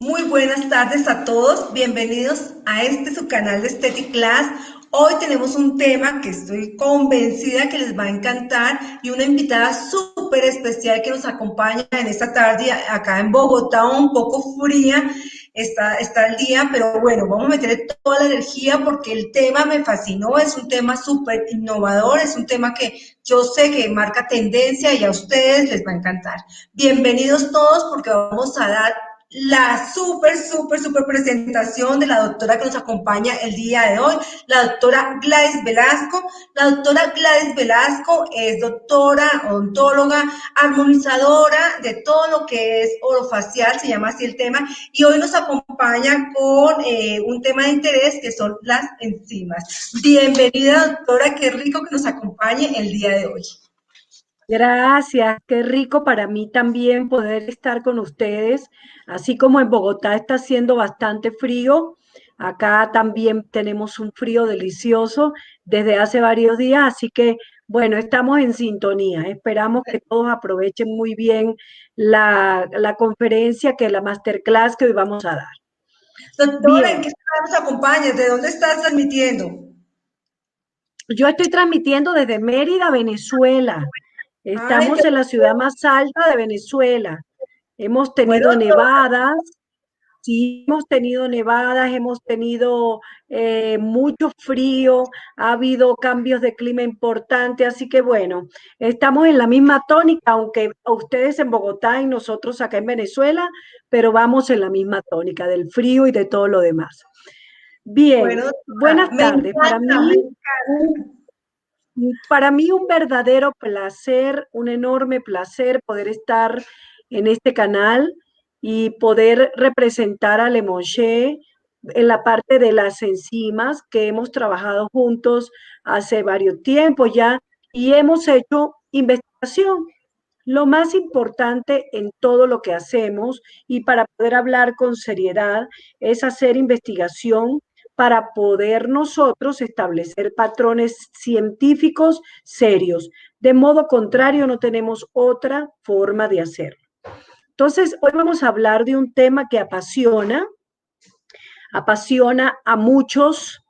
Muy buenas tardes a todos, bienvenidos a su canal de Aesthetic Class. Hoy tenemos un tema que estoy convencida que les va a encantar y una invitada súper especial que nos acompaña en esta tarde acá en Bogotá, un poco fría, está el día, pero bueno, vamos a meterle toda la energía porque el tema me fascinó, es un tema súper innovador, es un tema que yo sé que marca tendencia y a ustedes les va a encantar. Bienvenidos todos porque vamos a dar la súper presentación de la doctora que nos acompaña el día de hoy, la doctora Gladys Velasco. La doctora Gladys Velasco es doctora, odontóloga, armonizadora de todo lo que es orofacial, se llama así el tema, y hoy nos acompaña con un tema de interés que son las enzimas. Bienvenida, doctora, qué rico que nos acompañe el día de hoy. Gracias, qué rico para mí también poder estar con ustedes, así como en Bogotá está haciendo bastante frío, acá también tenemos un frío delicioso desde hace varios días, así que bueno, estamos en sintonía, esperamos que todos aprovechen muy bien la conferencia, que es la masterclass que hoy vamos a dar. Doctora, ¿en Bien, qué ciudad nos acompañas? ¿De dónde estás transmitiendo? yo estoy transmitiendo desde Mérida, Venezuela. Ay, Estamos en la ciudad más alta de Venezuela. Hemos bueno, tenido nevadas, sí, hemos tenido mucho frío, ha habido cambios de clima importantes, así que bueno, estamos en la misma tónica, aunque a ustedes en Bogotá y nosotros acá en Venezuela, pero vamos en la misma tónica del frío y de todo lo demás. bueno, Bien, doctora, buenas me tardes. encanta, me encanta. Para mí un verdadero placer, un enorme placer poder estar en este canal y poder representar a Le Monché en la parte de las enzimas que hemos trabajado juntos hace varios tiempos ya y hemos hecho investigación. Lo más importante en todo lo que hacemos y para poder hablar con seriedad es hacer investigación para poder nosotros establecer patrones científicos serios. De modo contrario, no tenemos otra forma de hacerlo. Entonces, hoy vamos a hablar de un tema que apasiona a muchos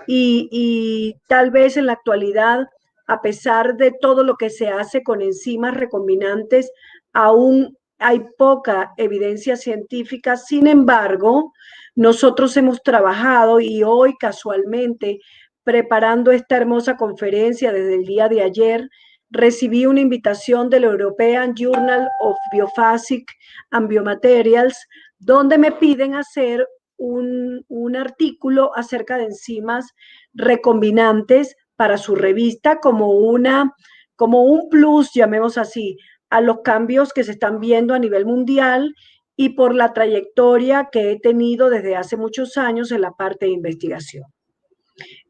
y tal vez en la actualidad, a pesar de todo lo que se hace con enzimas recombinantes, aún hay poca evidencia científica. Sin embargo, nosotros hemos trabajado y hoy casualmente, preparando esta hermosa conferencia desde el día de ayer, recibí una invitación del European Journal of Biophasic and Biomaterials, donde me piden hacer un artículo acerca de enzimas recombinantes para su revista como un plus, llamemos así, a los cambios que se están viendo a nivel mundial y por la trayectoria que he tenido desde hace muchos años en la parte de investigación.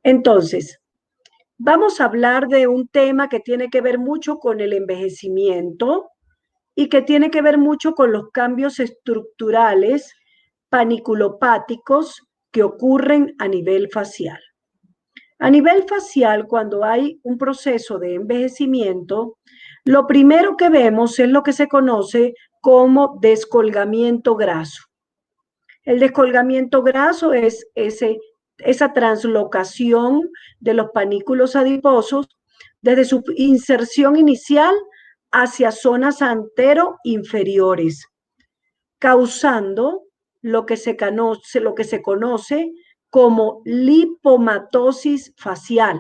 Entonces, vamos a hablar de un tema que tiene que ver mucho con el envejecimiento y que tiene que ver mucho con los cambios estructurales paniculopáticos que ocurren a nivel facial. A nivel facial, cuando hay un proceso de envejecimiento, lo primero que vemos es lo que se conoce como descolgamiento graso. El descolgamiento graso es esa translocación de los panículos adiposos desde su inserción inicial hacia zonas antero-inferiores, causando lo que se conoce como lipomatosis facial,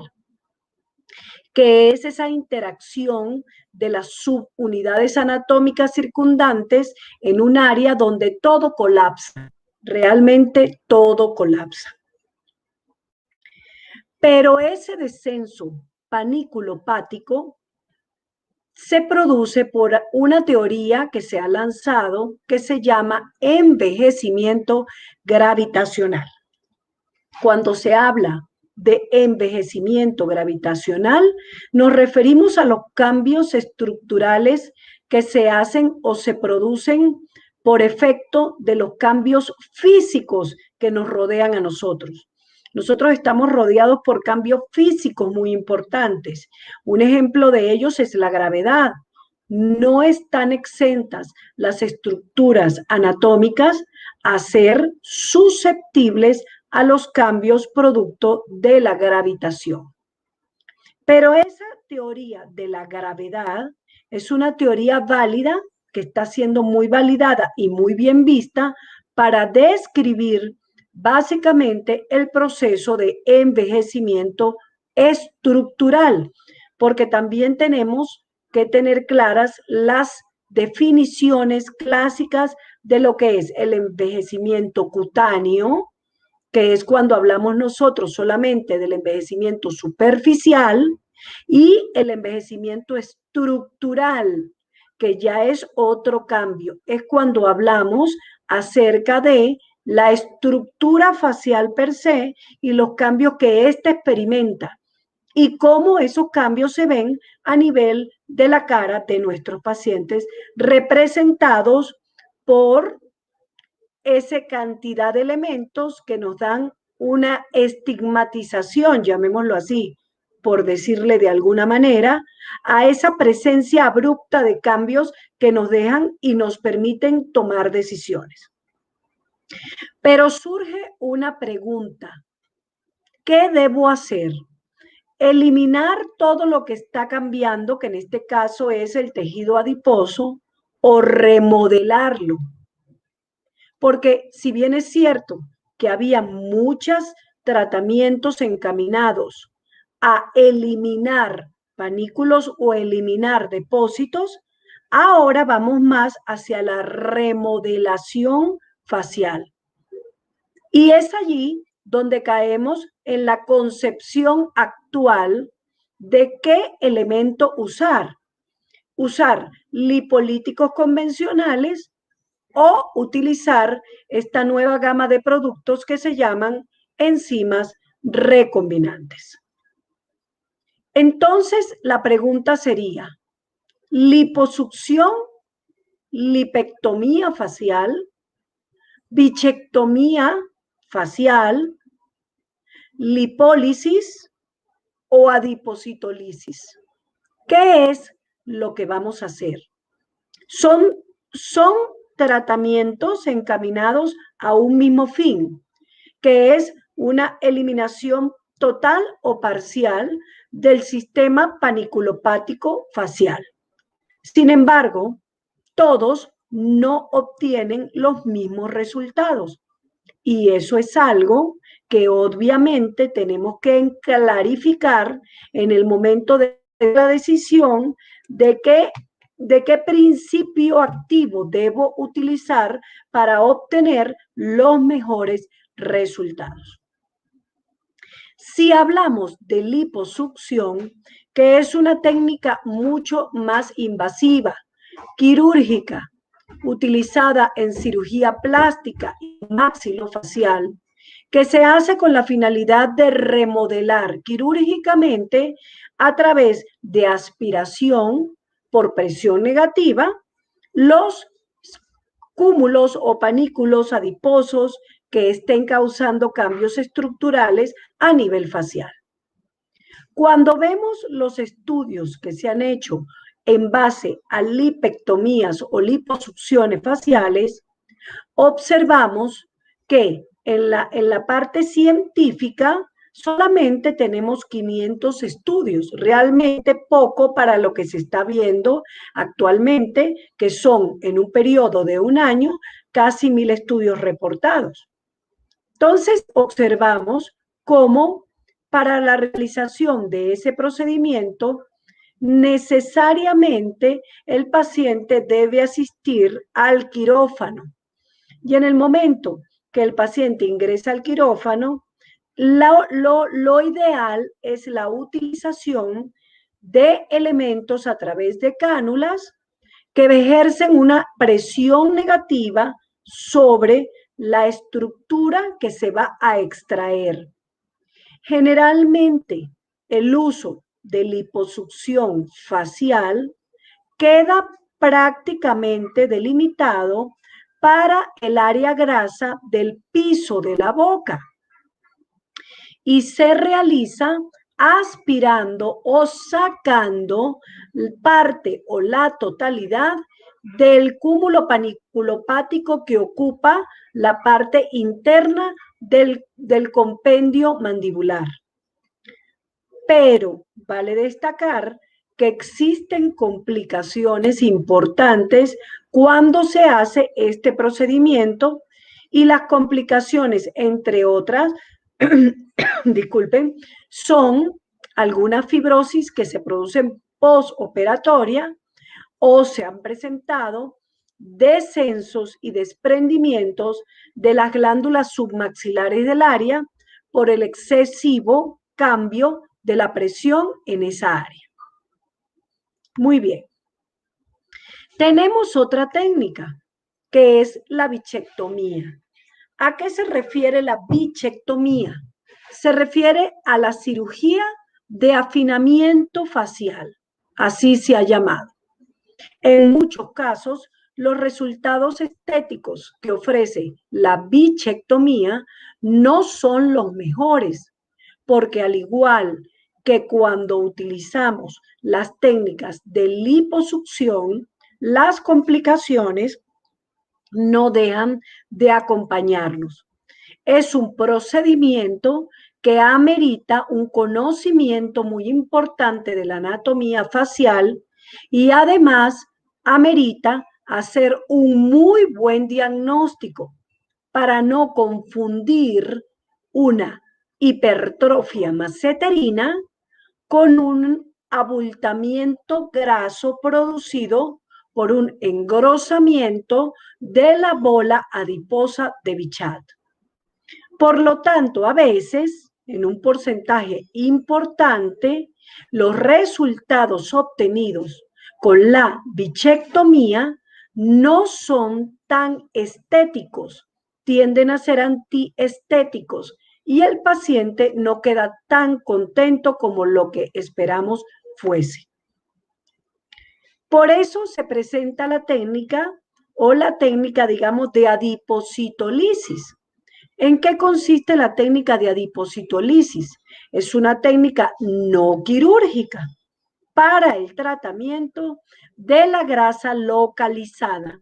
que es esa interacción de las subunidades anatómicas circundantes en un área donde todo colapsa, realmente todo colapsa. Pero ese descenso paniculopático se produce por una teoría que se ha lanzado que se llama envejecimiento gravitacional. Cuando se habla de envejecimiento gravitacional, nos referimos a los cambios estructurales que se hacen o se producen por efecto de los cambios físicos que nos rodean a nosotros. Nosotros estamos rodeados por cambios físicos muy importantes. Un ejemplo de ellos es la gravedad. No están exentas las estructuras anatómicas a ser susceptibles a los cambios producto de la gravitación. Pero esa teoría de la gravedad es una teoría válida que está siendo muy validada y muy bien vista para describir básicamente el proceso de envejecimiento estructural, porque también tenemos que tener claras las definiciones clásicas de lo que es el envejecimiento cutáneo, que es cuando hablamos nosotros solamente del envejecimiento superficial, y el envejecimiento estructural, que ya es otro cambio. Es cuando hablamos acerca de la estructura facial per se y los cambios que ésta experimenta y cómo esos cambios se ven a nivel de la cara de nuestros pacientes representados por esa cantidad de elementos que nos dan una estigmatización, llamémoslo así, por decirle de alguna manera, a esa presencia abrupta de cambios que nos dejan y nos permiten tomar decisiones. Pero surge una pregunta: ¿qué debo hacer? ¿Eliminar todo lo que está cambiando, que en este caso es el tejido adiposo, o remodelarlo? Porque si bien es cierto que había muchos tratamientos encaminados a eliminar panículos o eliminar depósitos, ahora vamos más hacia la remodelación facial. Y es allí donde caemos en la concepción actual de qué elemento usar. Usar lipolíticos convencionales o utilizar esta nueva gama de productos que se llaman enzimas recombinantes. Entonces, la pregunta sería: liposucción, lipectomía facial, bichectomía facial, lipólisis o adipositolisis. ¿Qué es lo que vamos a hacer? Son tratamientos encaminados a un mismo fin, que es una eliminación total o parcial del sistema paniculopático facial. Sin embargo, todos no obtienen los mismos resultados. Y eso es algo que obviamente tenemos que clarificar en el momento de la decisión de qué principio activo debo utilizar para obtener los mejores resultados. Si hablamos de liposucción, que es una técnica mucho más invasiva, quirúrgica, utilizada en cirugía plástica y maxilofacial, que se hace con la finalidad de remodelar quirúrgicamente a través de aspiración por presión negativa los cúmulos o panículos adiposos que estén causando cambios estructurales a nivel facial. Cuando vemos los estudios que se han hecho en base a lipectomías o liposucciones faciales, observamos que en la parte científica solamente tenemos 500 estudios, realmente poco para lo que se está viendo actualmente, que son en un periodo de un año casi 1000 estudios reportados. Entonces, observamos cómo para la realización de ese procedimiento, necesariamente el paciente debe asistir al quirófano. Y en el momento que el paciente ingresa al quirófano, lo ideal es la utilización de elementos a través de cánulas que ejercen una presión negativa sobre la estructura que se va a extraer. Generalmente, el uso de liposucción facial queda prácticamente delimitado para el área grasa del piso de la boca y se realiza aspirando o sacando parte o la totalidad del cúmulo paniculopático que ocupa la parte interna del compendio mandibular. Pero vale destacar que existen complicaciones importantes cuando se hace este procedimiento y las complicaciones, entre otras, disculpen, son algunas fibrosis que se producen postoperatoria o se han presentado descensos y desprendimientos de las glándulas submaxilares del área por el excesivo cambio de la presión en esa área. Muy bien. Tenemos otra técnica, que es la bichectomía. ¿A qué se refiere la bichectomía? Se refiere a la cirugía de afinamiento facial, así se ha llamado. En muchos casos, los resultados estéticos que ofrece la bichectomía no son los mejores, porque al igual que cuando utilizamos las técnicas de liposucción, las complicaciones no dejan de acompañarnos. Es un procedimiento que amerita un conocimiento muy importante de la anatomía facial y además amerita hacer un muy buen diagnóstico para no confundir una hipertrofia masseterina con un abultamiento graso producido por un engrosamiento de la bola adiposa de Bichat. Por lo tanto, a veces, en un porcentaje importante, los resultados obtenidos con la bichectomía no son tan estéticos, tienden a ser antiestéticos y el paciente no queda tan contento como lo que esperamos fuese. Por eso se presenta la técnica o la técnica, digamos, de adipositolisis. ¿En qué consiste la técnica de adipositolisis? Es una técnica no quirúrgica para el tratamiento de la grasa localizada,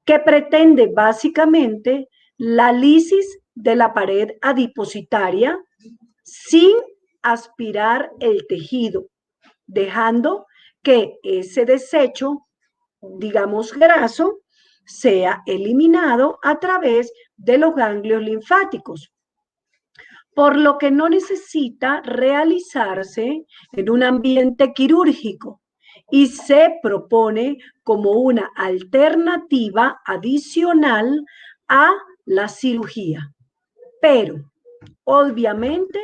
que pretende básicamente la lisis de la pared adipositaria sin aspirar el tejido, dejando que ese desecho, digamos graso, sea eliminado a través de los ganglios linfáticos, por lo que no necesita realizarse en un ambiente quirúrgico y se propone como una alternativa adicional a la cirugía. Pero, obviamente,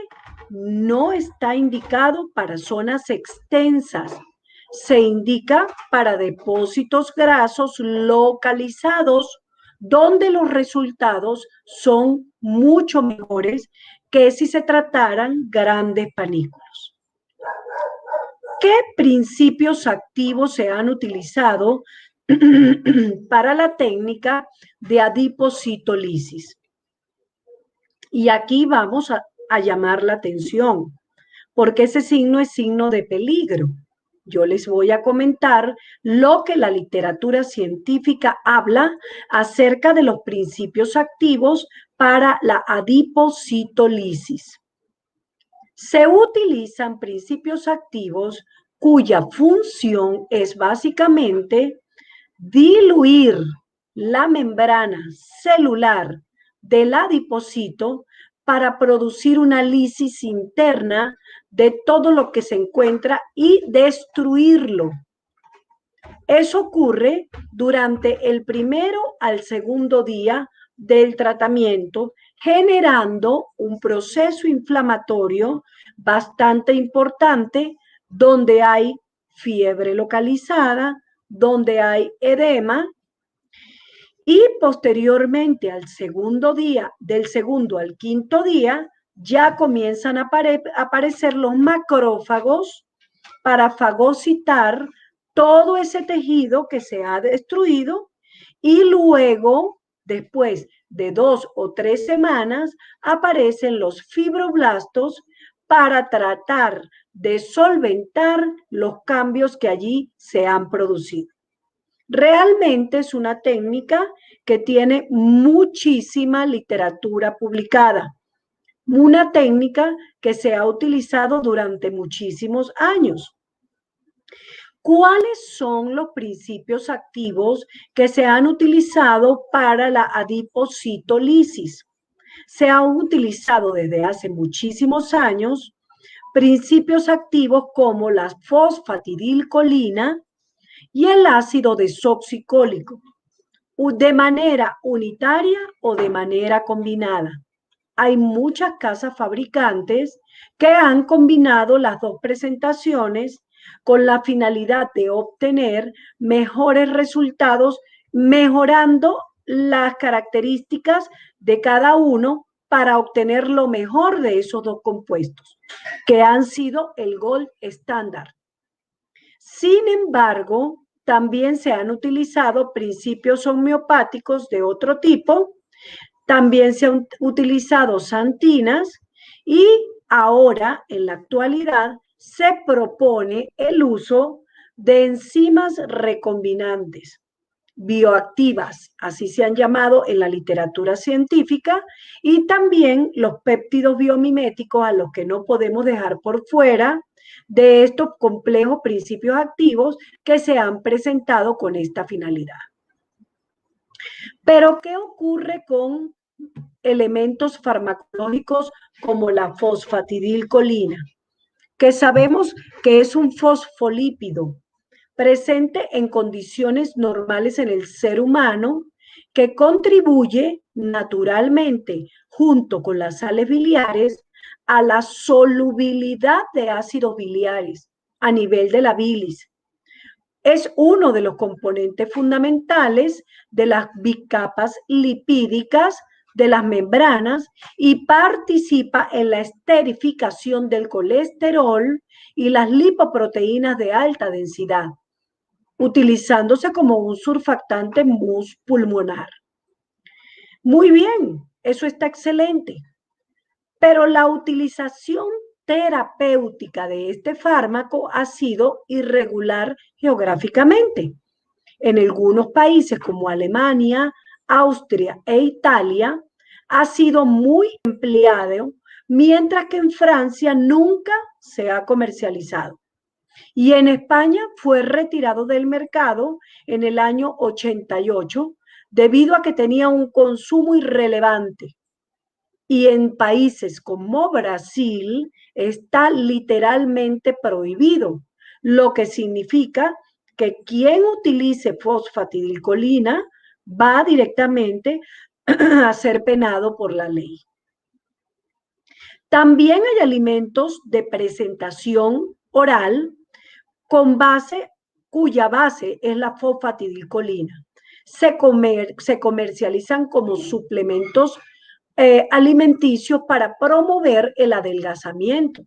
no está indicado para zonas extensas. Se indica para depósitos grasos localizados, donde los resultados son mucho mejores que si se trataran grandes panículos. ¿Qué principios activos se han utilizado para la técnica de adipositolisis? Y aquí vamos a llamar la atención, porque ese signo es signo de peligro. Yo les voy a comentar lo que la literatura científica habla acerca de los principios activos para la adipositolisis. Se utilizan principios activos cuya función es básicamente diluir la membrana celular del adipocito para producir una lisis interna de todo lo que se encuentra y destruirlo. Eso ocurre durante el primero al segundo día del tratamiento, generando un proceso inflamatorio bastante importante donde hay fiebre localizada, donde hay edema, y posteriormente al segundo día, del segundo al quinto día, ya comienzan a aparecer los macrófagos para fagocitar todo ese tejido que se ha destruido y luego, después de 2 o 3 semanas, aparecen los fibroblastos para tratar de solventar los cambios que allí se han producido. Realmente es una técnica que tiene muchísima literatura publicada, una técnica que se ha utilizado durante muchísimos años. ¿Cuáles son los principios activos que se han utilizado para la adipositolisis? Se han utilizado desde hace muchísimos años principios activos como la fosfatidilcolina y el ácido desoxicólico, de manera unitaria o de manera combinada. Hay muchas casas fabricantes que han combinado las dos presentaciones con la finalidad de obtener mejores resultados, mejorando las características de cada uno para obtener lo mejor de esos dos compuestos, que han sido el gold estándar. Sin embargo, también se han utilizado principios homeopáticos de otro tipo, también se han utilizado santinas y ahora, en la actualidad, se propone el uso de enzimas recombinantes bioactivas, así se han llamado en la literatura científica, y también los péptidos biomiméticos a los que no podemos dejar por fuera de estos complejos principios activos que se han presentado con esta finalidad. Pero, ¿qué ocurre con elementos farmacológicos como la fosfatidilcolina? Que sabemos que es un fosfolípido presente en condiciones normales en el ser humano, que contribuye naturalmente, junto con las sales biliares, a la solubilidad de ácidos biliares a nivel de la bilis. Es uno de los componentes fundamentales de las bicapas lipídicas de las membranas y participa en la esterificación del colesterol y las lipoproteínas de alta densidad, utilizándose como un surfactante pulmonar. Muy bien, eso está excelente, pero la utilización terapéutica de este fármaco ha sido irregular geográficamente. En algunos países como Alemania, Austria e Italia ha sido muy empleado, mientras que en Francia nunca se ha comercializado. Y en España fue retirado del mercado en el año 88 debido a que tenía un consumo irrelevante. Y en países como Brasil está literalmente prohibido, lo que significa que quien utilice fosfatidilcolina va directamente a ser penado por la ley. También hay alimentos de presentación oral cuya base es la fosfatidilcolina. Se comercializan como suplementos alimenticios para promover el adelgazamiento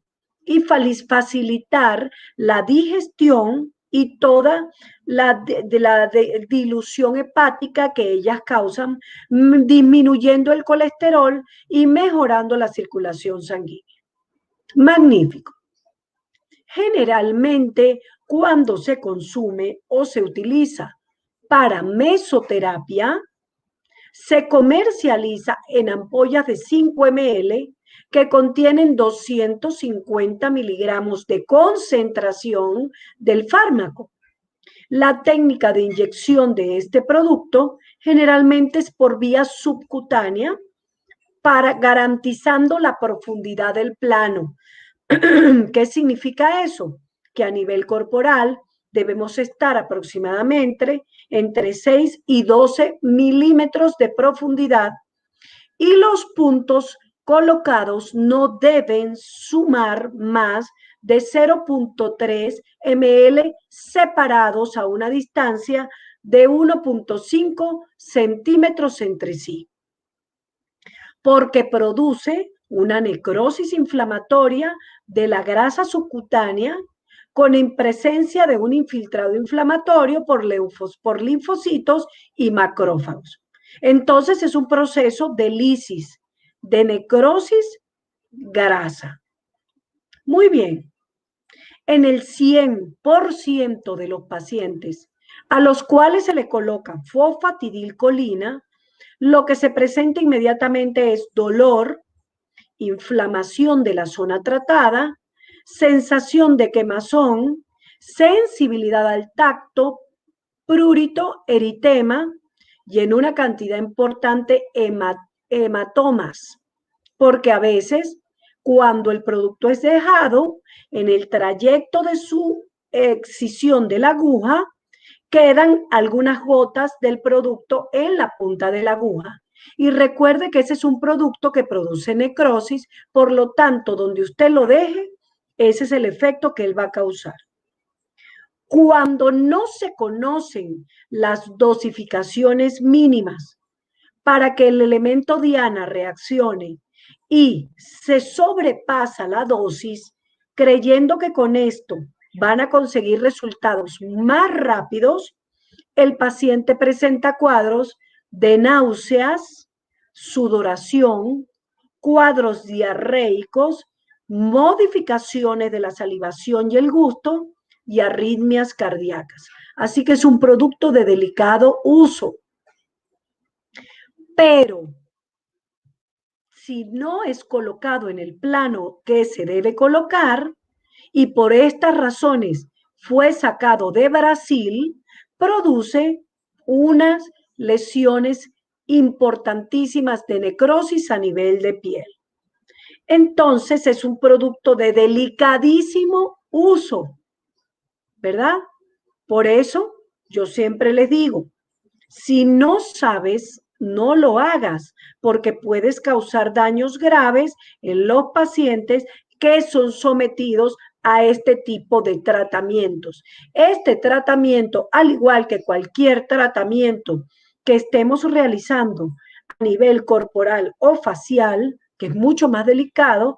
y facilitar la digestión y toda la dilución hepática que ellas causan, disminuyendo el colesterol y mejorando la circulación sanguínea. Magnífico. Generalmente, cuando se consume o se utiliza para mesoterapia, se comercializa en ampollas de 5 ml que contienen 250 miligramos de concentración del fármaco. La técnica de inyección de este producto generalmente es por vía subcutánea, garantizando la profundidad del plano. ¿Qué significa eso? Que a nivel corporal debemos estar aproximadamente entre 6 y 12 milímetros de profundidad y los puntos colocados no deben sumar más de 0.3 ml separados a una distancia de 1.5 centímetros entre sí, porque produce una necrosis inflamatoria de la grasa subcutánea con presencia de un infiltrado inflamatorio por linfocitos y macrófagos. Entonces es un proceso de lisis, de necrosis grasa. Muy bien. En el 100% de los pacientes a los cuales se le coloca fosfatidilcolina, lo que se presenta inmediatamente es dolor, inflamación de la zona tratada, sensación de quemazón, sensibilidad al tacto, prurito, eritema y en una cantidad importante hematomas, porque a veces cuando el producto es dejado en el trayecto de su excisión de la aguja, quedan algunas gotas del producto en la punta de la aguja. Y recuerde que ese es un producto que produce necrosis, por lo tanto, donde usted lo deje, ese es el efecto que él va a causar. Cuando no se conocen las dosificaciones mínimas para que el elemento diana reaccione y se sobrepasa la dosis, creyendo que con esto van a conseguir resultados más rápidos, el paciente presenta cuadros de náuseas, sudoración, cuadros diarreicos, modificaciones de la salivación y el gusto y arritmias cardíacas. Así que es un producto de delicado uso. Pero si no es colocado en el plano que se debe colocar y por estas razones fue sacado de Brasil, produce unas lesiones importantísimas de necrosis a nivel de piel. Entonces es un producto de delicadísimo uso, ¿verdad? Por eso yo siempre les digo, si no sabes, no lo hagas, porque puedes causar daños graves en los pacientes que son sometidos a este tipo de tratamientos. Este tratamiento, al igual que cualquier tratamiento que estemos realizando a nivel corporal o facial, que es mucho más delicado,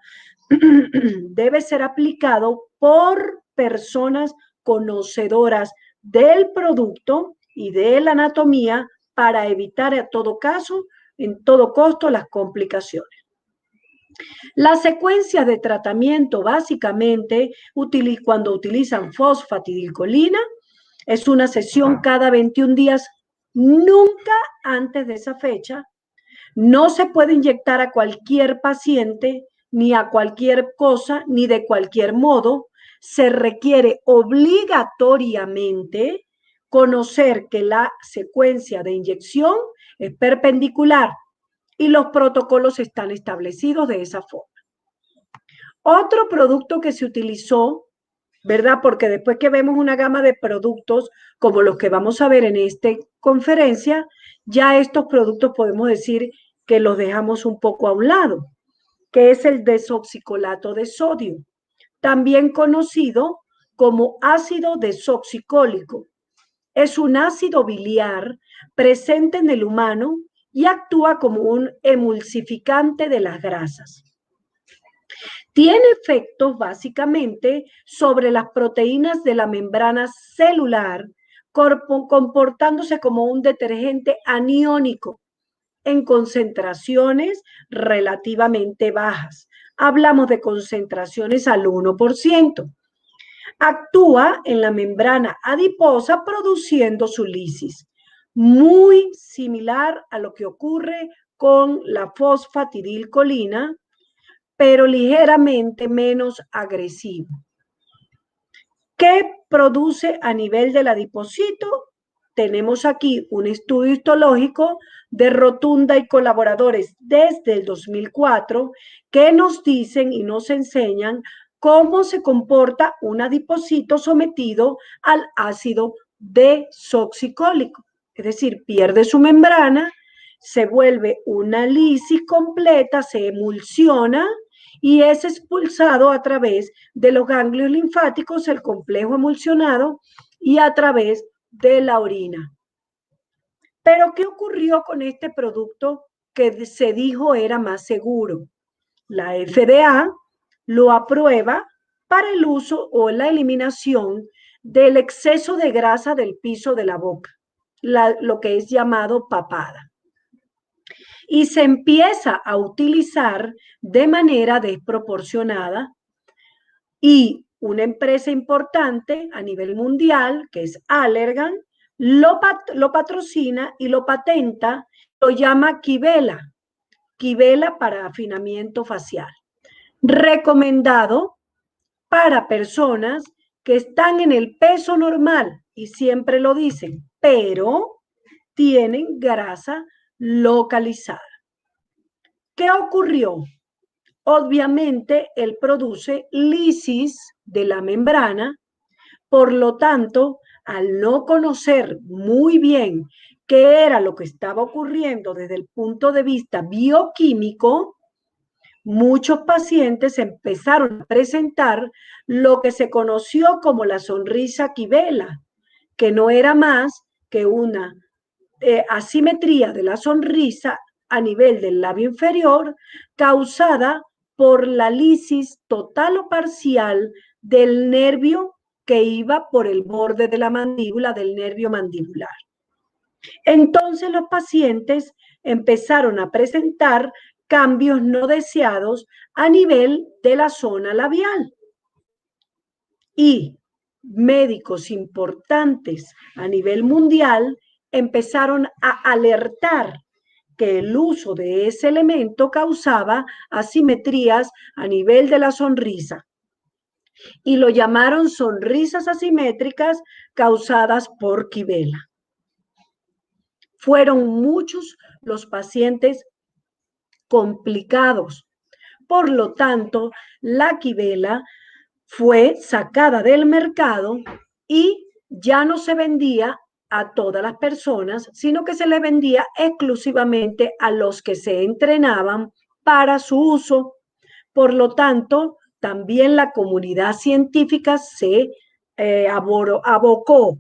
debe ser aplicado por personas conocedoras del producto y de la anatomía para evitar a todo caso, en todo costo, las complicaciones. La secuencia de tratamiento básicamente cuando utilizan fosfatidilcolina es una sesión cada 21 días, nunca antes de esa fecha. No se puede inyectar a cualquier paciente ni a cualquier cosa ni de cualquier modo. Se requiere obligatoriamente conocer que la secuencia de inyección es perpendicular y los protocolos están establecidos de esa forma. Otro producto que se utilizó, ¿verdad? Porque después que vemos una gama de productos como los que vamos a ver en esta conferencia, ya estos productos podemos decir que los dejamos un poco a un lado, que es el desoxicolato de sodio, también conocido como ácido desoxicólico. Es un ácido biliar presente en el humano y actúa como un emulsificante de las grasas. Tiene efectos básicamente sobre las proteínas de la membrana celular, comportándose como un detergente aniónico en concentraciones relativamente bajas. Hablamos de concentraciones al 1%. Actúa en la membrana adiposa produciendo su lisis, muy similar a lo que ocurre con la fosfatidilcolina, pero ligeramente menos agresivo. ¿Qué produce a nivel del adipocito? Tenemos aquí un estudio histológico de Rotunda y colaboradores desde el 2004 que nos dicen y nos enseñan cómo se comporta un adipocito sometido al ácido desoxicólico. Es decir, pierde su membrana, se vuelve una lisis completa, se emulsiona y es expulsado a través de los ganglios linfáticos, el complejo emulsionado y a través de la orina. Pero, ¿qué ocurrió con este producto que se dijo era más seguro? La FDA lo aprueba para el uso o la eliminación del exceso de grasa del piso de la boca, lo que es llamado papada. Y se empieza a utilizar de manera desproporcionada y una empresa importante a nivel mundial, que es Allergan, lo patrocina y lo patenta, lo llama Quivela, Quivela para afinamiento facial. Recomendado para personas que están en el peso normal, y siempre lo dicen, pero tienen grasa localizada. ¿Qué ocurrió? Obviamente, él produce lisis de la membrana, por lo tanto, al no conocer muy bien qué era lo que estaba ocurriendo desde el punto de vista bioquímico, muchos pacientes empezaron a presentar lo que se conoció como la sonrisa Quivela, que no era más que una asimetría de la sonrisa a nivel del labio inferior causada por la lisis total o parcial del nervio que iba por el borde de la mandíbula, del nervio mandibular. Entonces los pacientes empezaron a presentar cambios no deseados a nivel de la zona labial. Y médicos importantes a nivel mundial empezaron a alertar que el uso de ese elemento causaba asimetrías a nivel de la sonrisa. Y lo llamaron sonrisas asimétricas causadas por Quivela. Fueron muchos los pacientes complicados. Por lo tanto, la Quivela fue sacada del mercado y ya no se vendía a todas las personas, sino que se le vendía exclusivamente a los que se entrenaban para su uso. Por lo tanto, también la comunidad científica se abocó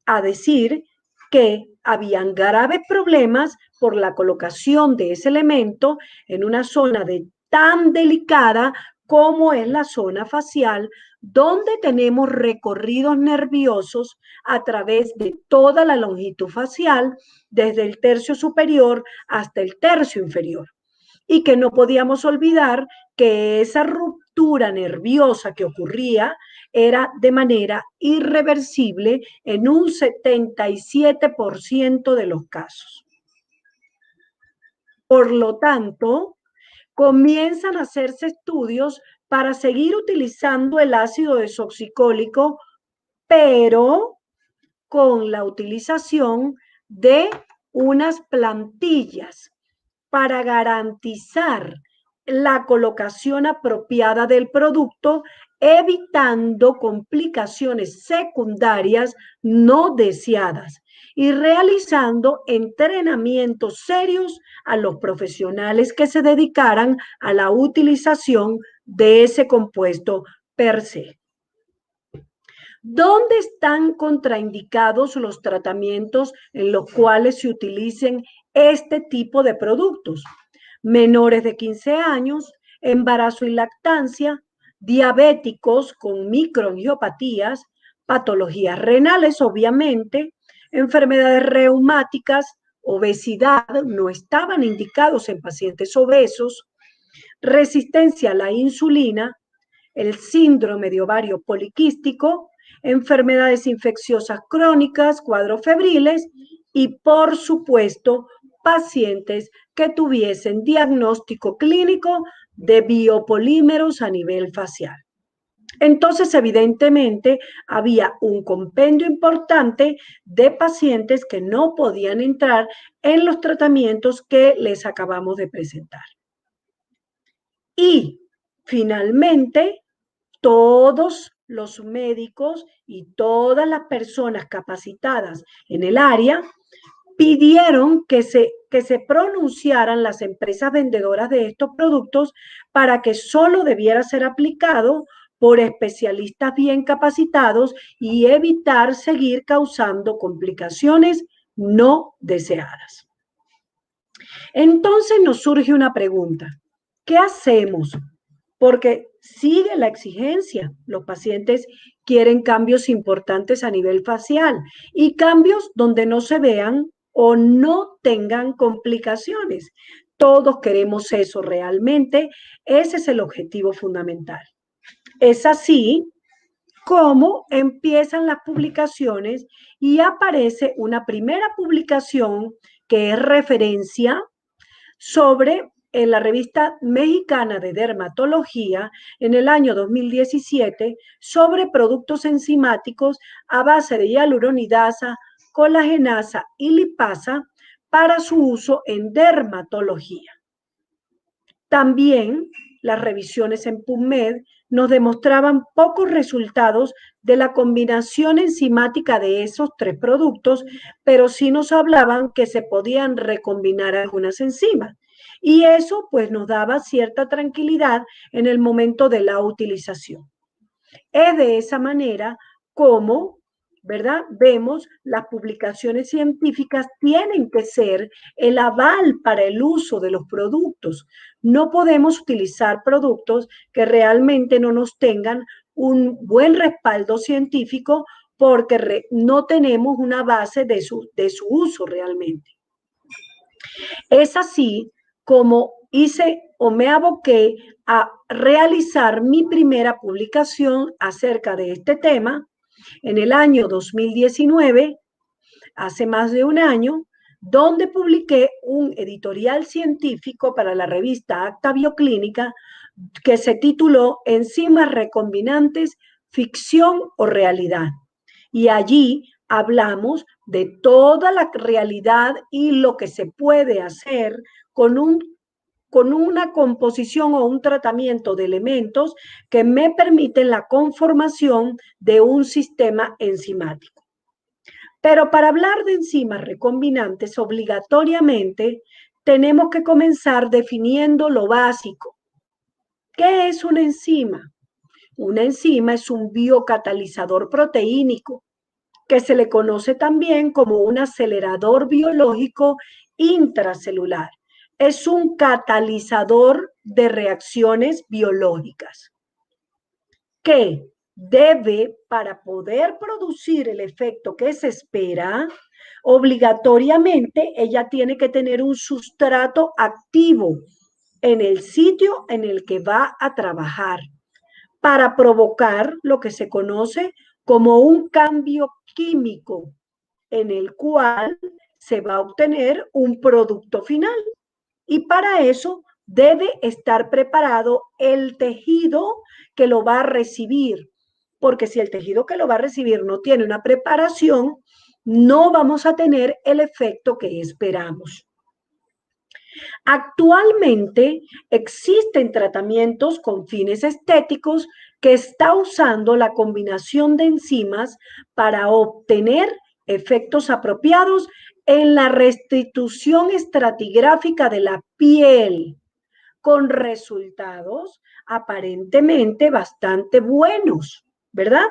a decir que habían graves problemas por la colocación de ese elemento en una zona tan delicada como es la zona facial, donde tenemos recorridos nerviosos a través de toda la longitud facial, desde el tercio superior hasta el tercio inferior. Y que no podíamos olvidar que esa ruptura nerviosa que ocurría era de manera irreversible en un 77% de los casos. Por lo tanto, comienzan a hacerse estudios para seguir utilizando el ácido desoxicólico, pero con la utilización de unas plantillas para garantizar la colocación apropiada del producto, evitando complicaciones secundarias no deseadas y realizando entrenamientos serios a los profesionales que se dedicaran a la utilización de ese compuesto per se. ¿Dónde están contraindicados los tratamientos en los cuales se utilicen este tipo de productos? Menores de 15 años, embarazo y lactancia, diabéticos con microangiopatías, patologías renales, obviamente, enfermedades reumáticas, obesidad, no estaban indicados en pacientes obesos, resistencia a la insulina, el síndrome de ovario poliquístico, enfermedades infecciosas crónicas, cuadros febriles y, por supuesto, pacientes que tuviesen diagnóstico clínico de biopolímeros a nivel facial. Entonces, evidentemente, había un compendio importante de pacientes que no podían entrar en los tratamientos que les acabamos de presentar. Y, finalmente, todos los médicos y todas las personas capacitadas en el área pidieron que se pronunciaran las empresas vendedoras de estos productos para que solo debiera ser aplicado por especialistas bien capacitados y evitar seguir causando complicaciones no deseadas. Entonces nos surge una pregunta. ¿Qué hacemos? Porque sigue la exigencia. Los pacientes quieren cambios importantes a nivel facial y cambios donde no se vean o no tengan complicaciones. Todos queremos eso realmente. Ese es el objetivo fundamental. Es así cómo empiezan las publicaciones y aparece una primera publicación que es referencia sobre en la revista mexicana de dermatología en el año 2017 sobre productos enzimáticos a base de hialuronidasa, colagenasa y lipasa para su uso en dermatología. También las revisiones en PubMed nos demostraban pocos resultados de la combinación enzimática de esos tres productos, pero sí nos hablaban que se podían recombinar algunas enzimas. Y eso pues nos daba cierta tranquilidad en el momento de la utilización. Es de esa manera como, ¿verdad? Vemos las publicaciones científicas tienen que ser el aval para el uso de los productos. No podemos utilizar productos que realmente no nos tengan un buen respaldo científico porque no tenemos una base de su uso realmente. Es así como hice o me aboqué a realizar mi primera publicación acerca de este tema en el año 2019, hace más de un año, donde publiqué un editorial científico para la revista Acta Bioclínica que se tituló Enzimas recombinantes, ficción o realidad. Y allí hablamos de toda la realidad y lo que se puede hacer con una composición o un tratamiento de elementos que me permiten la conformación de un sistema enzimático. Pero para hablar de enzimas recombinantes, obligatoriamente tenemos que comenzar definiendo lo básico. ¿Qué es una enzima? Una enzima es un biocatalizador proteínico que se le conoce también como un acelerador biológico intracelular. Es un catalizador de reacciones biológicas que debe, para poder producir el efecto que se espera, obligatoriamente ella tiene que tener un sustrato activo en el sitio en el que va a trabajar para provocar lo que se conoce como un cambio químico en el cual se va a obtener un producto final. Y para eso debe estar preparado el tejido que lo va a recibir, porque si el tejido que lo va a recibir no tiene una preparación, no vamos a tener el efecto que esperamos. Actualmente existen tratamientos con fines estéticos que está usando la combinación de enzimas para obtener efectos apropiados en la restitución estratigráfica de la piel, con resultados aparentemente bastante buenos, ¿verdad?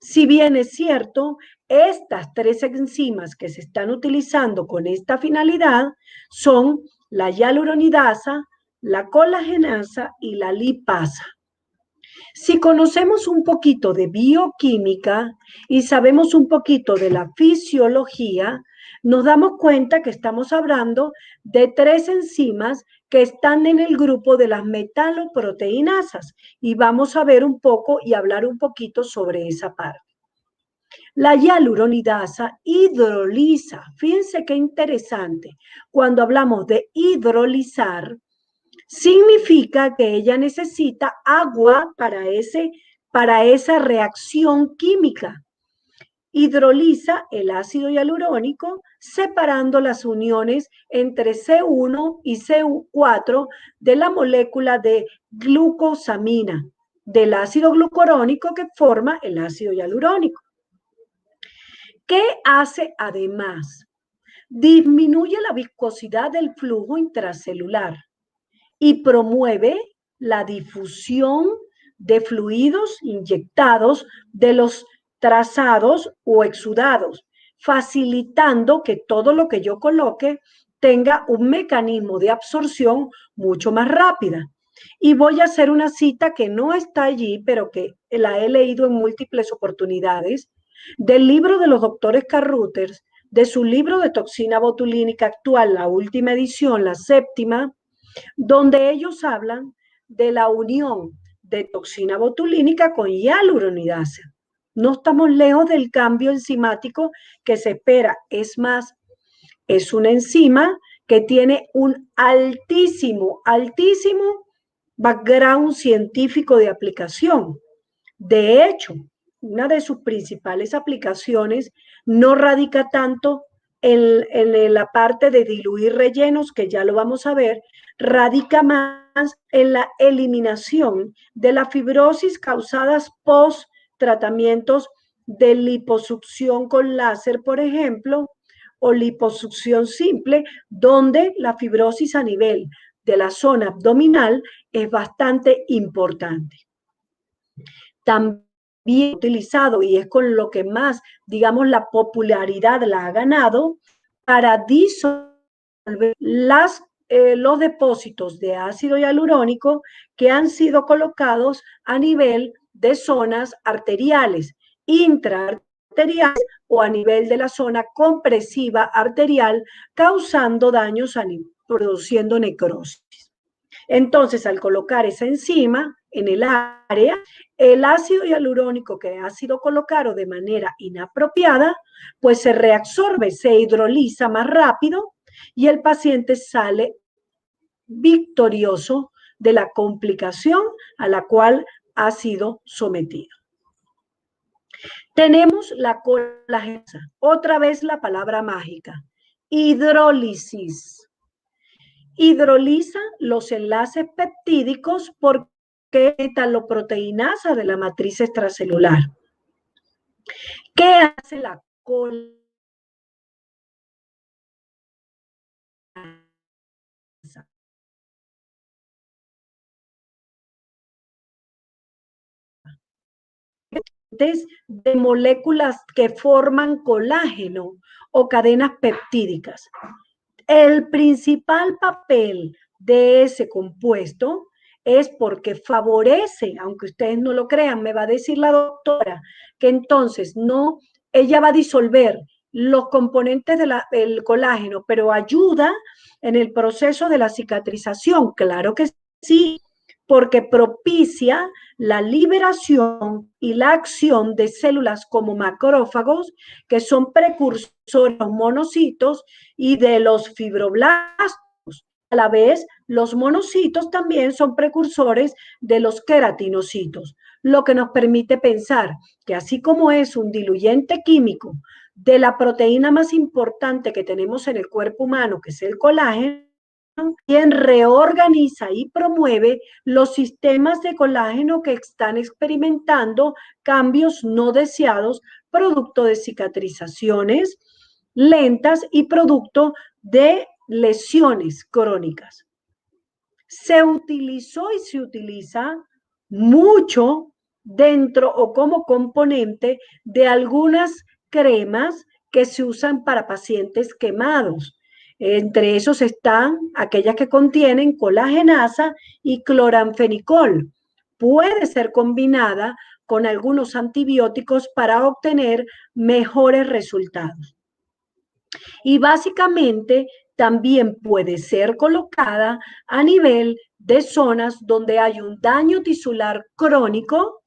Si bien es cierto, estas tres enzimas que se están utilizando con esta finalidad son la hialuronidasa, la colagenasa y la lipasa. Si conocemos un poquito de bioquímica y sabemos un poquito de la fisiología, nos damos cuenta que estamos hablando de tres enzimas que están en el grupo de las metaloproteinasas y vamos a ver un poco y hablar un poquito sobre esa parte. La hialuronidasa hidroliza. Fíjense qué interesante. Cuando hablamos de hidrolizar, significa que ella necesita agua para esa reacción química. Hidroliza el ácido hialurónico separando las uniones entre C1 y C4 de la molécula de glucosamina, del ácido glucurónico que forma el ácido hialurónico. ¿Qué hace además? Disminuye la viscosidad del flujo intracelular y promueve la difusión de fluidos inyectados de los trazados o exudados, facilitando que todo lo que yo coloque tenga un mecanismo de absorción mucho más rápida. Y voy a hacer una cita que no está allí, pero que la he leído en múltiples oportunidades, del libro de los doctores Carruthers, de su libro de toxina botulínica actual, la última edición, la séptima, donde ellos hablan de la unión de toxina botulínica con hialuronidasa. No estamos lejos del cambio enzimático que se espera. Es más, es una enzima que tiene un altísimo background científico de aplicación. De hecho, una de sus principales aplicaciones no radica tanto en la parte de diluir rellenos, que ya lo vamos a ver, radica más en la eliminación de la fibrosis causadas post tratamientos de liposucción con láser, por ejemplo, o liposucción simple, donde la fibrosis a nivel de la zona abdominal es bastante importante. También utilizado, y es con lo que más, digamos, la popularidad la ha ganado, para disolver los depósitos de ácido hialurónico que han sido colocados a nivel de zonas arteriales, intraarteriales o a nivel de la zona compresiva arterial, causando daños, produciendo necrosis. Entonces, al colocar esa enzima en el área, el ácido hialurónico que ha sido colocado de manera inapropiada, pues se reabsorbe, se hidroliza más rápido y el paciente sale victorioso de la complicación a la cual ha sido sometido. Tenemos la colagenasa, otra vez la palabra mágica, hidrólisis. Hidroliza los enlaces peptídicos porque es metaloproteinasa de la matriz extracelular. ¿Qué hace la colagenasa? De moléculas que forman colágeno o cadenas peptídicas. El principal papel de ese compuesto es porque favorece, aunque ustedes no lo crean, me va a decir la doctora, que entonces no, ella va a disolver los componentes del colágeno, pero ayuda en el proceso de la cicatrización. Claro que sí, porque propicia la liberación y la acción de células como macrófagos, que son precursores de los monocitos y de los fibroblastos. A la vez, los monocitos también son precursores de los queratinocitos, lo que nos permite pensar que así como es un diluyente químico de la proteína más importante que tenemos en el cuerpo humano, que es el colágeno, quien reorganiza y promueve los sistemas de colágeno que están experimentando cambios no deseados, producto de cicatrizaciones lentas y producto de lesiones crónicas. Se utilizó y se utiliza mucho dentro o como componente de algunas cremas que se usan para pacientes quemados. Entre esos están aquellas que contienen colagenasa y cloranfenicol. Puede ser combinada con algunos antibióticos para obtener mejores resultados. Y básicamente también puede ser colocada a nivel de zonas donde hay un daño tisular crónico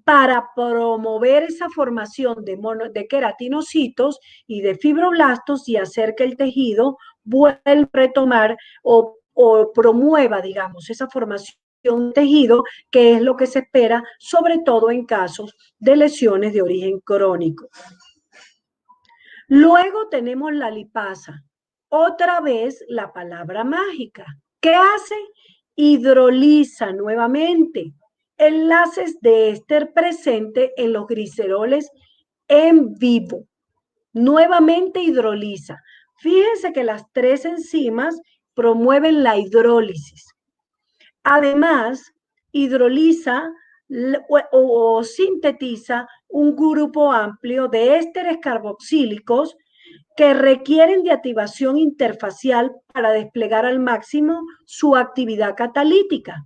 para promover esa formación de queratinocitos y de fibroblastos y hacer que el tejido vuelva a retomar o promueva, digamos, esa formación de tejido, que es lo que se espera, sobre todo en casos de lesiones de origen crónico. Luego tenemos la lipasa, otra vez la palabra mágica. ¿Qué hace? Hidroliza nuevamente enlaces de éster presente en los gliceroles en vivo. Nuevamente hidroliza. Fíjense que las tres enzimas promueven la hidrólisis. Además, hidroliza o sintetiza un grupo amplio de ésteres carboxílicos que requieren de activación interfacial para desplegar al máximo su actividad catalítica.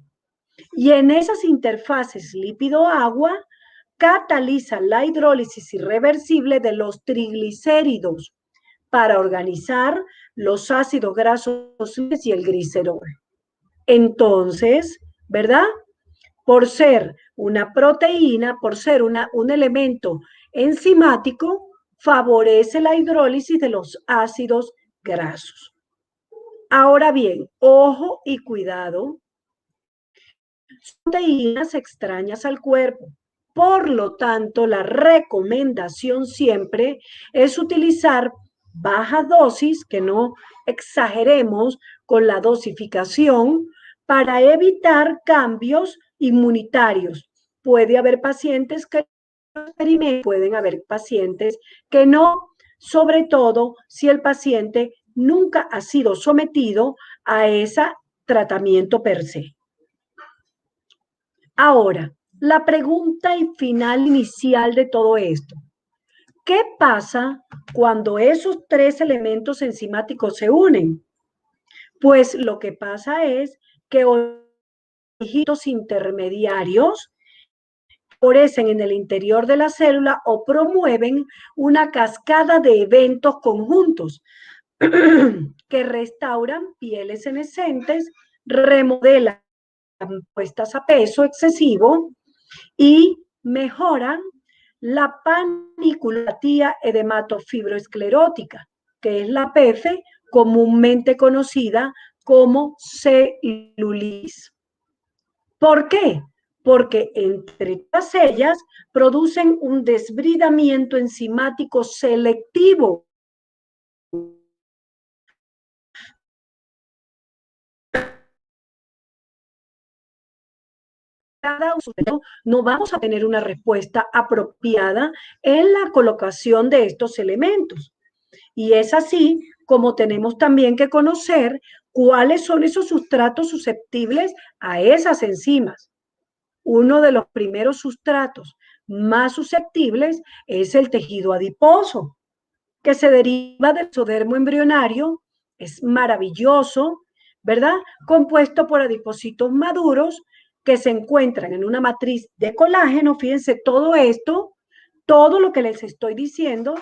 Y en esas interfaces lípido-agua cataliza la hidrólisis irreversible de los triglicéridos para organizar los ácidos grasos y el glicerol. Entonces, ¿verdad? por ser una proteína, por ser un elemento enzimático, favorece la hidrólisis de los ácidos grasos. Ahora bien, ojo y cuidado, son proteínas extrañas al cuerpo. Por lo tanto, la recomendación siempre es utilizar bajas dosis, que no exageremos con la dosificación, para evitar cambios inmunitarios. Puede haber pacientes que experimentan, pueden haber pacientes que no, sobre todo si el paciente nunca ha sido sometido a ese tratamiento per se. Ahora, la pregunta final inicial de todo esto. ¿Qué pasa cuando esos tres elementos enzimáticos se unen? Pues lo que pasa es que tejidos intermediarios florecen en el interior de la célula o promueven una cascada de eventos conjuntos que restauran pieles senescentes, remodelan puestas a peso excesivo y mejoran la paniculopatía edematofibroesclerótica, que es la PF, comúnmente conocida como celulitis. ¿Por qué? Porque entre todas ellas producen un desbridamiento enzimático selectivo. Cada usuario no vamos a tener una respuesta apropiada en la colocación de estos elementos. Y es así como tenemos también que conocer cuáles son esos sustratos susceptibles a esas enzimas. Uno de los primeros sustratos más susceptibles es el tejido adiposo, que se deriva del exodermo embrionario, es maravilloso, ¿verdad? Compuesto por adipocitos maduros que se encuentran en una matriz de colágeno. Fíjense, todo esto, todo lo que les estoy diciendo,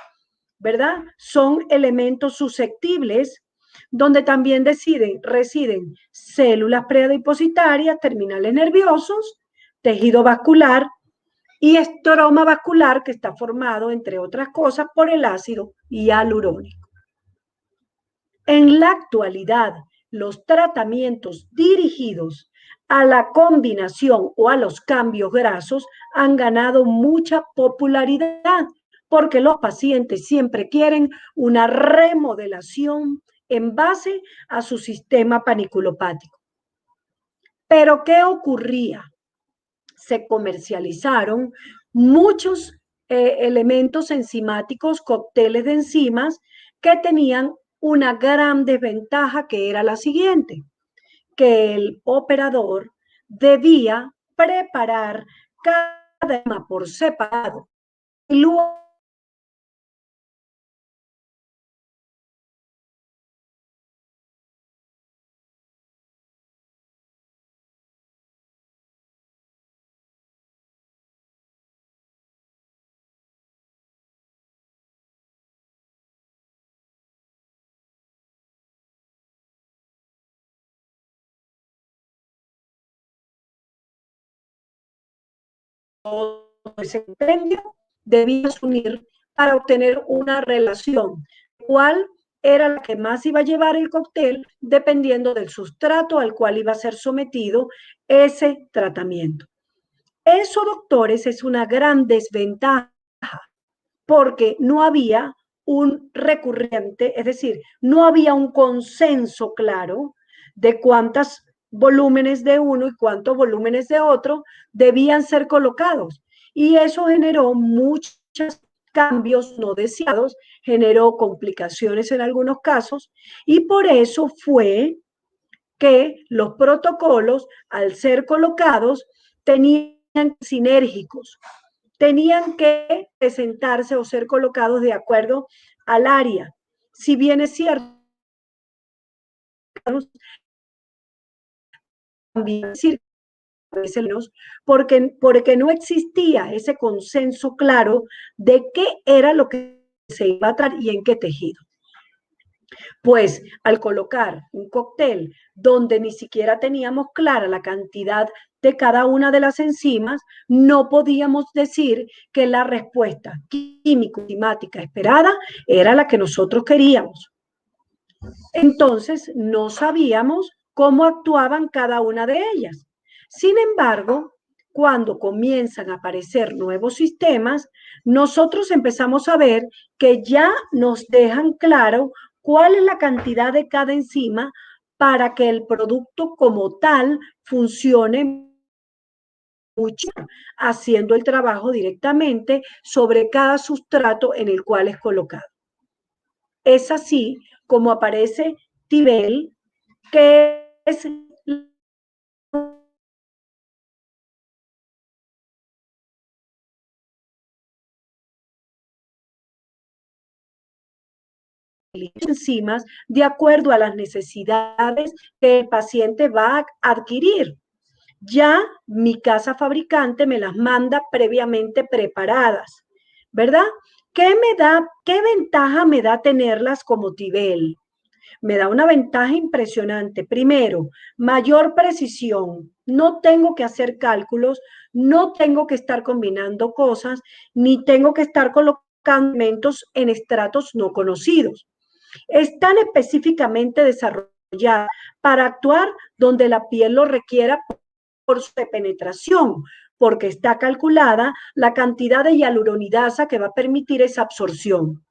¿verdad? Son elementos susceptibles donde también residen células preadipositarias, terminales nerviosos, tejido vascular y estroma vascular que está formado, entre otras cosas, por el ácido hialurónico. En la actualidad, los tratamientos dirigidos a la combinación o a los cambios grasos han ganado mucha popularidad porque los pacientes siempre quieren una remodelación en base a su sistema paniculopático. Pero ¿qué ocurría? Se comercializaron muchos elementos enzimáticos, cócteles de enzimas, que tenían una gran desventaja, que era la siguiente, que el operador debía preparar cada enzima por separado y luego ese compendio debías unir para obtener una relación, cuál era la que más iba a llevar el cóctel dependiendo del sustrato al cual iba a ser sometido ese tratamiento. Eso, doctores, es una gran desventaja porque no había un recurrente, es decir, no había un consenso claro de cuántos volúmenes de uno y cuántos volúmenes de otro debían ser colocados. Y eso generó muchos cambios no deseados, generó complicaciones en algunos casos, y por eso fue que los protocolos, al ser colocados, tenían sinérgicos, tenían que presentarse o ser colocados de acuerdo al área. Si bien es cierto, también decir porque no existía ese consenso claro de qué era lo que se iba a tratar y en qué tejido. Pues al colocar un cóctel donde ni siquiera teníamos clara la cantidad de cada una de las enzimas, no podíamos decir que la respuesta químico-enzimática esperada era la que nosotros queríamos. Entonces, no sabíamos cómo actuaban cada una de ellas. Sin embargo, cuando comienzan a aparecer nuevos sistemas, nosotros empezamos a ver que ya nos dejan claro cuál es la cantidad de cada enzima para que el producto como tal funcione mucho, haciendo el trabajo directamente sobre cada sustrato en el cual es colocado. Es así como aparece Tibel, que es enzimas de acuerdo a las necesidades que el paciente va a adquirir. Ya mi casa fabricante me las manda previamente preparadas, ¿verdad? ¿Qué ventaja me da tenerlas como Tibel? Me da una ventaja impresionante. Primero, mayor precisión. No tengo que hacer cálculos, no tengo que estar combinando cosas, ni tengo que estar colocando elementos en estratos no conocidos. Están específicamente desarrolladas para actuar donde la piel lo requiera por su penetración, porque está calculada la cantidad de hialuronidasa que va a permitir esa absorción.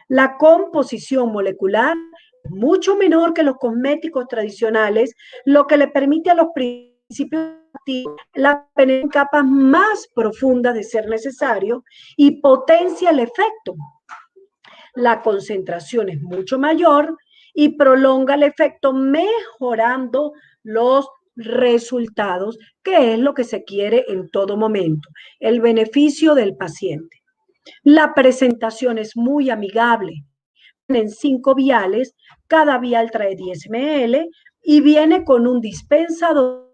La composición molecular es mucho menor que los cosméticos tradicionales, lo que le permite a los principios activos la en capas más profundas de ser necesario y potencia el efecto. La concentración es mucho mayor y prolonga el efecto mejorando los resultados, que es lo que se quiere en todo momento, el beneficio del paciente. La presentación es muy amigable. En 5 viales, cada vial trae 10 ml y viene con un dispensador,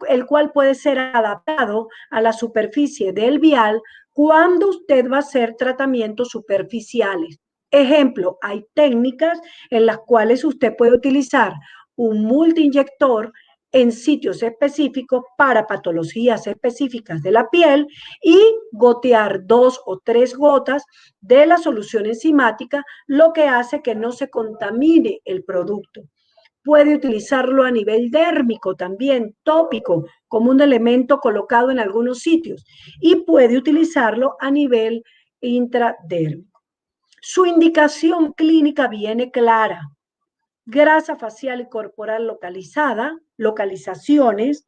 el cual puede ser adaptado a la superficie del vial cuando usted va a hacer tratamientos superficiales. Ejemplo, hay técnicas en las cuales usted puede utilizar un multiinyector en sitios específicos para patologías específicas de la piel y gotear 2 o 3 gotas de la solución enzimática, lo que hace que no se contamine el producto. Puede utilizarlo a nivel dérmico también, tópico, como un elemento colocado en algunos sitios, y puede utilizarlo a nivel intradérmico. Su indicación clínica viene clara: grasa facial y corporal localizada, localizaciones,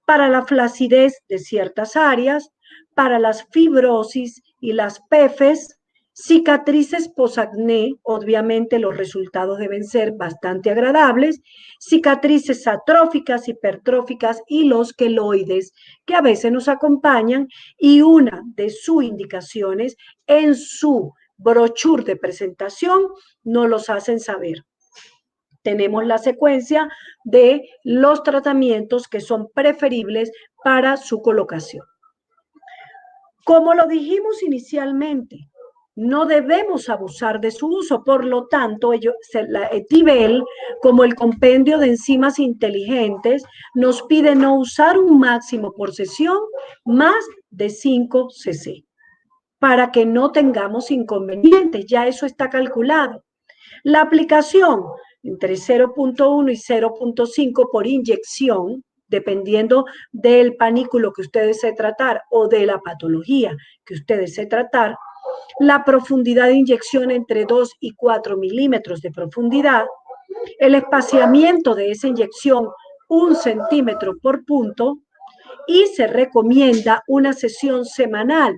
para la flacidez de ciertas áreas, para las fibrosis y las PEFES, cicatrices posacné, obviamente los resultados deben ser bastante agradables, cicatrices atróficas, hipertróficas y los queloides, que a veces nos acompañan, y una de sus indicaciones en su brochure de presentación nos los hacen saber. Tenemos la secuencia de los tratamientos que son preferibles para su colocación. Como lo dijimos inicialmente, no debemos abusar de su uso, por lo tanto, la Tibel, como el compendio de enzimas inteligentes, nos pide no usar un máximo por sesión más de 5 cc, para que no tengamos inconvenientes, ya eso está calculado. La aplicación entre 0.1 y 0.5 por inyección, dependiendo del panículo que usted desee tratar o de la patología que usted desee tratar. La profundidad de inyección entre 2 y 4 milímetros de profundidad. El espaciamiento de esa inyección 1 centímetro por punto, y se recomienda una sesión semanal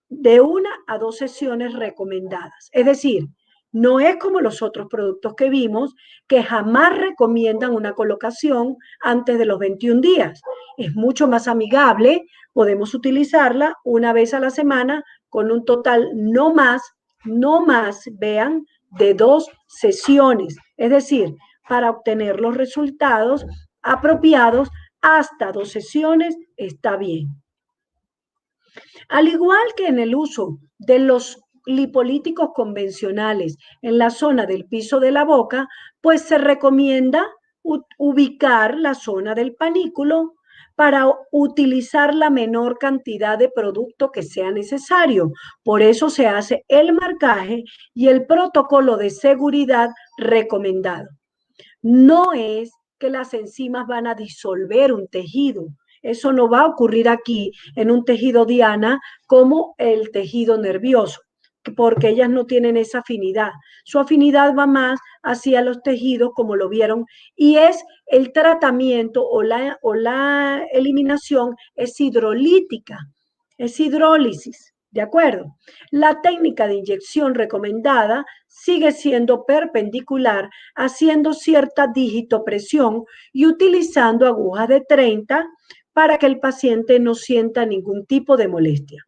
de 1 a 2 sesiones recomendadas. Es decir, no es como los otros productos que vimos, que jamás recomiendan una colocación antes de los 21 días. Es mucho más amigable, podemos utilizarla una vez a la semana con un total no más, vean, de 2 sesiones. Es decir, para obtener los resultados apropiados, hasta 2 sesiones está bien. Al igual que en el uso de los lipolíticos convencionales en la zona del piso de la boca, pues se recomienda ubicar la zona del panículo para utilizar la menor cantidad de producto que sea necesario. Por eso se hace el marcaje y el protocolo de seguridad recomendado. No es que las enzimas van a disolver un tejido. Eso no va a ocurrir aquí en un tejido diana como el tejido nervioso, porque ellas no tienen esa afinidad. Su afinidad va más hacia los tejidos, como lo vieron, y es el tratamiento o la eliminación es hidrolítica, es hidrólisis. ¿De acuerdo? La técnica de inyección recomendada sigue siendo perpendicular, haciendo cierta digitopresión y utilizando agujas de 30 para que el paciente no sienta ningún tipo de molestia.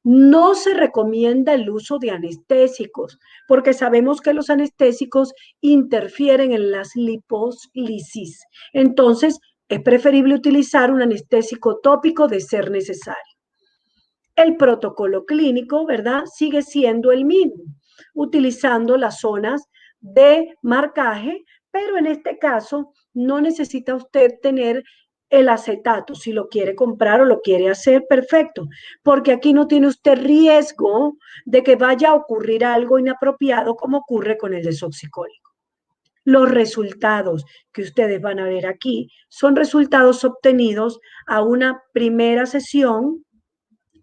No se recomienda el uso de anestésicos, porque sabemos que los anestésicos interfieren en las lipólisis. Entonces, es preferible utilizar un anestésico tópico de ser necesario. El protocolo clínico, ¿verdad? Sigue siendo el mismo, utilizando las zonas de marcaje, pero en este caso no necesita usted tener el acetato. Si lo quiere comprar o lo quiere hacer, perfecto, porque aquí no tiene usted riesgo de que vaya a ocurrir algo inapropiado como ocurre con el desoxicólico. Los resultados que ustedes van a ver aquí son resultados obtenidos a una primera sesión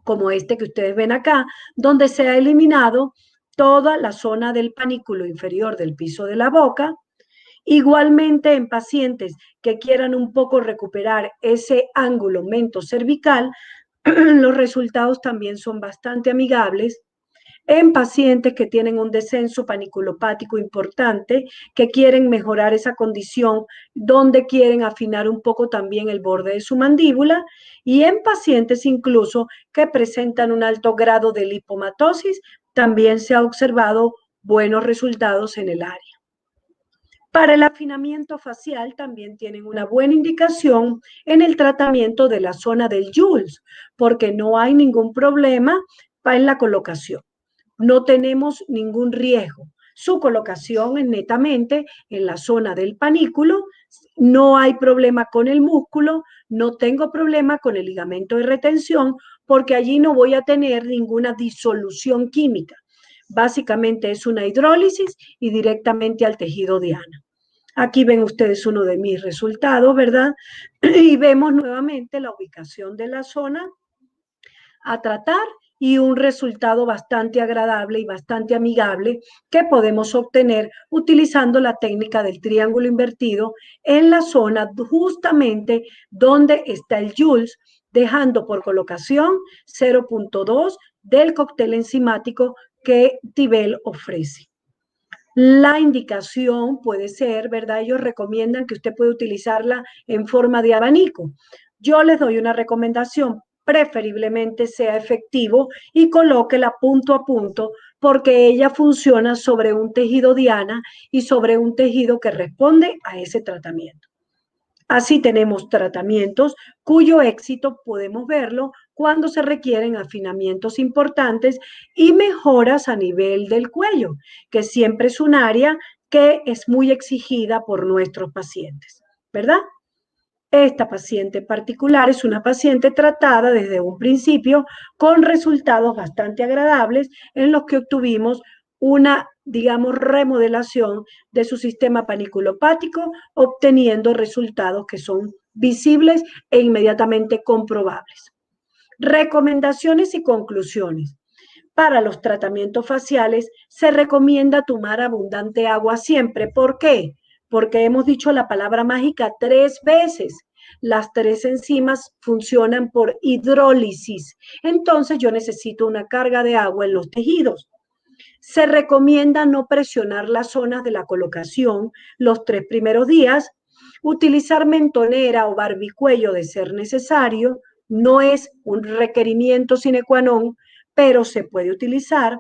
como este que ustedes ven acá, donde se ha eliminado toda la zona del panículo inferior del piso de la boca. Igualmente en pacientes que quieran un poco recuperar ese ángulo mento-cervical, los resultados también son bastante amigables. En pacientes que tienen un descenso paniculopático importante, que quieren mejorar esa condición, donde quieren afinar un poco también el borde de su mandíbula, y en pacientes incluso que presentan un alto grado de lipomatosis, también se ha observado buenos resultados en el área. Para el afinamiento facial también tienen una buena indicación en el tratamiento de la zona del Jules, porque no hay ningún problema en la colocación. No tenemos ningún riesgo. Su colocación es netamente en la zona del panículo, no hay problema con el músculo, no tengo problema con el ligamento de retención, porque allí no voy a tener ninguna disolución química. Básicamente es una hidrólisis y directamente al tejido diana. Aquí ven ustedes uno de mis resultados, ¿verdad? Y vemos nuevamente la ubicación de la zona a tratar y un resultado bastante agradable y bastante amigable que podemos obtener utilizando la técnica del triángulo invertido en la zona justamente donde está el Jules, dejando por colocación 0.2 del cóctel enzimático que Tibel ofrece. La indicación puede ser, ¿verdad? Ellos recomiendan que usted puede utilizarla en forma de abanico. Yo les doy una recomendación, preferiblemente sea efectivo y colóquela punto a punto porque ella funciona sobre un tejido diana y sobre un tejido que responde a ese tratamiento. Así tenemos tratamientos cuyo éxito podemos verlo cuando se requieren afinamientos importantes y mejoras a nivel del cuello, que siempre es un área que es muy exigida por nuestros pacientes, ¿verdad? Esta paciente particular es una paciente tratada desde un principio con resultados bastante agradables en los que obtuvimos una, digamos, remodelación de su sistema paniculopático, obteniendo resultados que son visibles e inmediatamente comprobables. Recomendaciones y conclusiones. Para los tratamientos faciales se recomienda tomar abundante agua siempre. ¿Por qué? Porque hemos dicho la palabra mágica 3 veces. Las 3 enzimas funcionan por hidrólisis. Entonces yo necesito una carga de agua en los tejidos. Se recomienda no presionar las zonas de la colocación los 3 primeros días. Utilizar mentonera o barbicuello de ser necesario. No es un requerimiento sine qua non, pero se puede utilizar.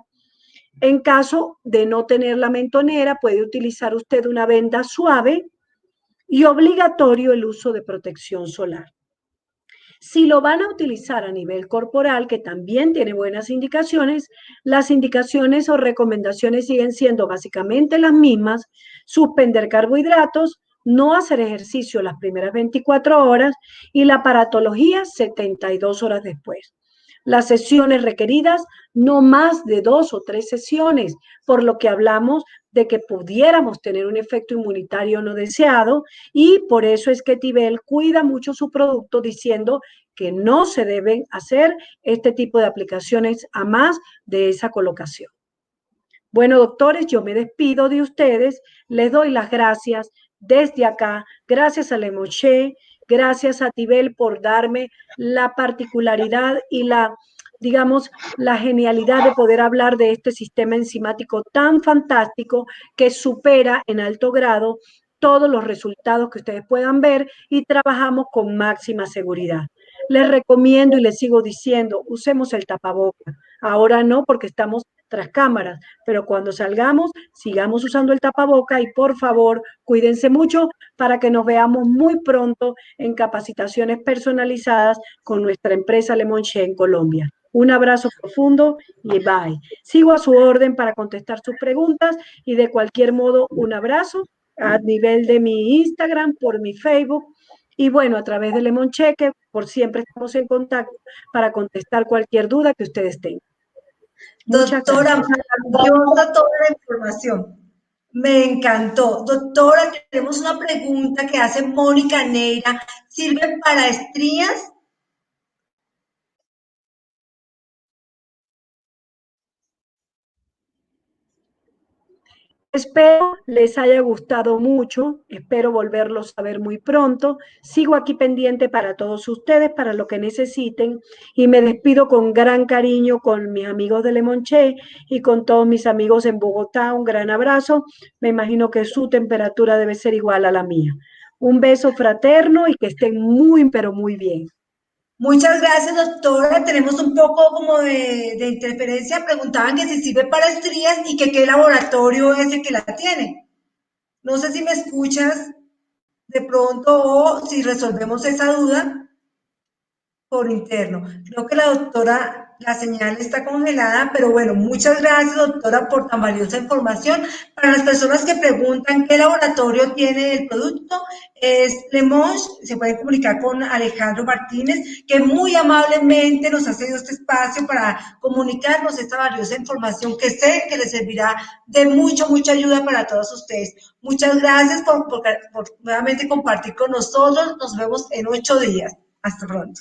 En caso de no tener la mentonera, puede utilizar usted una venda suave y obligatorio el uso de protección solar. Si lo van a utilizar a nivel corporal, que también tiene buenas indicaciones, las indicaciones o recomendaciones siguen siendo básicamente las mismas: suspender carbohidratos, no hacer ejercicio las primeras 24 horas y la paratología 72 horas después. Las sesiones requeridas, no más de 2 o 3 sesiones, por lo que hablamos de que pudiéramos tener un efecto inmunitario no deseado, y por eso es que Tibel cuida mucho su producto diciendo que no se deben hacer este tipo de aplicaciones a más de esa colocación. Bueno, doctores, yo me despido de ustedes, les doy las gracias desde acá, gracias a Lemoché, gracias a Tibel por darme la particularidad y digamos, la genialidad de poder hablar de este sistema enzimático tan fantástico que supera en alto grado todos los resultados que ustedes puedan ver, y trabajamos con máxima seguridad. Les recomiendo y les sigo diciendo, usemos el tapaboca. Ahora no, porque estamos tras cámaras, pero cuando salgamos, sigamos usando el tapaboca, y por favor, cuídense mucho para que nos veamos muy pronto en capacitaciones personalizadas con nuestra empresa Lemonché en Colombia. Un abrazo profundo y bye. Sigo a su orden para contestar sus preguntas, y de cualquier modo, un abrazo a nivel de mi Instagram, por mi Facebook, y bueno, a través de Lemonché, que por siempre estamos en contacto para contestar cualquier duda que ustedes tengan. Muchas Doctora, gracias. maravillosa toda la información. Me encantó. Doctora, tenemos una pregunta que hace Mónica Neira. ¿Sirve para estrías? Espero les haya gustado mucho, espero volverlos a ver muy pronto. Sigo aquí pendiente para todos ustedes, para lo que necesiten, y me despido con gran cariño con mis amigos de Lemonché y con todos mis amigos en Bogotá. Un gran abrazo. Me imagino que su temperatura debe ser igual a la mía. Un beso fraterno y que estén muy, pero muy bien. Muchas gracias, doctora. Tenemos un poco como de interferencia. Preguntaban que si sirve para estrías y que qué laboratorio es el que la tiene. No sé si me escuchas de pronto o si resolvemos esa duda por interno. Creo que la doctora, la señal está congelada, pero bueno, muchas gracias, doctora, por tan valiosa información. Para las personas que preguntan qué laboratorio tiene el producto, es Lemonche. Se pueden comunicar con Alejandro Martínez, que muy amablemente nos ha cedido este espacio para comunicarnos esta valiosa información que sé que les servirá de mucha ayuda para todos ustedes. Muchas gracias por nuevamente compartir con nosotros. Nos vemos en 8 días. Hasta pronto.